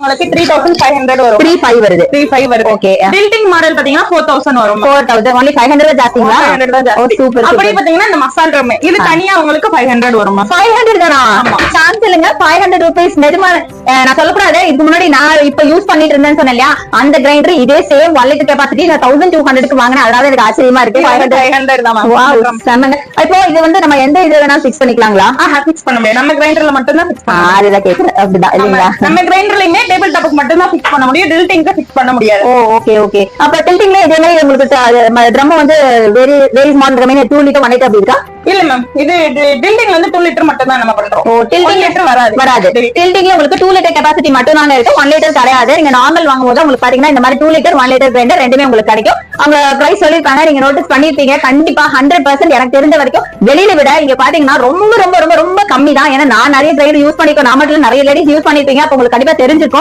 உங்களுக்கு 3500 வரும். 35 வருது. 35 வருது. ஓகே. டில்டிங் மாடல் பாத்தீங்கன்னா 4000 வரும். 4000 only 500 ஜாஸ்திங்களா? 500 தான் ஜாஸ்தி. சூப்பர். அப்படி பாத்தீங்கன்னா இந்த மசால் ட்ரம் இது தனியா உங்களுக்கு 500 வரும். 500 தானா? சான்ஸ் இல்லங்க. 500 rupees நிஜமா நான் சொல்லக்கூடாது. இதுக்கு முன்னாடி நான் இப்ப யூஸ் பண்ணிட்டு இருந்தேன்னு சொன்னேன் இல்லையா, அந்த கிரைண்டர் இதே சேம் 1 லிட்டர் கெபாசிட்டி நான் 1200க்கு வாங்கினேன். அதனால எனக்கு ஆச்சரியமா இருக்கு. 500 தான் மேம். வாவ் செம்மங்க. இப்போ இது வந்து நம்ம எந்த இதுல வேணா ஃபிக்ஸ் பண்ணிக்கலாங்களா? ஃபிக்ஸ் பண்ண முடியாது. நம்ம கிரைண்டர்ல மட்டும் தான் ஃபிக்ஸ் பண்ண முடியும். அதுதான் கேக்குறேன். அப்படிதான் இல்லீங்களா? நம்ம கிரைண்டர்லயுமே டேபிள் டாப்க்கு மட்டும் தான் ஃபிக்ஸ் பண்ண முடியும். டில்டிங்க்கு ஃபிக்ஸ் பண்ண முடியாது. ஓ ஓகே ஓகே. அப்ப டில்டிங்ல இதே மாதிரி உங்களுக்கு ட்ரம் வந்து very small drum 2 litre 1 litre அப்படி இருக்கா? இல்ல மேம், இது டில்டிங்ல வந்து 2 லிட்டர் மட்டும் தான் நம்ம பண்றோம். ஓ டில்டிங் லிட்டர் வராது. டில்டிங்ல உங்களுக்கு 2 லிட்டர் கெபாசிட்டி மட்டும் தாங்க இருக்கு. 1 லிட்டர் கிடையாது. நீங்க நார்மல் வாங்கும்போது உங்களுக்கு பாத்தீங்கன்னா இந்த மாதிரி 2 லிட்டர் 1 லிட்டர் கிரைண்டர் ரெண்டுமே உங்களுக்கு கிடைக்கும். அவங்க பிரைஸ் சொல்லிருக்காங்க, நீங்க நோட்டீஸ் பண்ணிருப்பீங்க. கண்டிப்பா 100% எனக்கு தெரிஞ்ச வரைக்கும் வெளியில விட இங்க பாத்தீங்கன்னா ரொம்ப ரொம்ப ரொம்ப ரொம்ப கம்மி தான். ஏன்னா நான் நிறைய கிரைண்டர் யூஸ் பண்ணிருக்கேன். நான் மட்டும் நிறைய லேடிஸ் யூஸ் பண்ணிருப்பீங்க. அப்ப உங்களுக்கு கண்டிப்பா தெரிஞ்சிருக்கும்.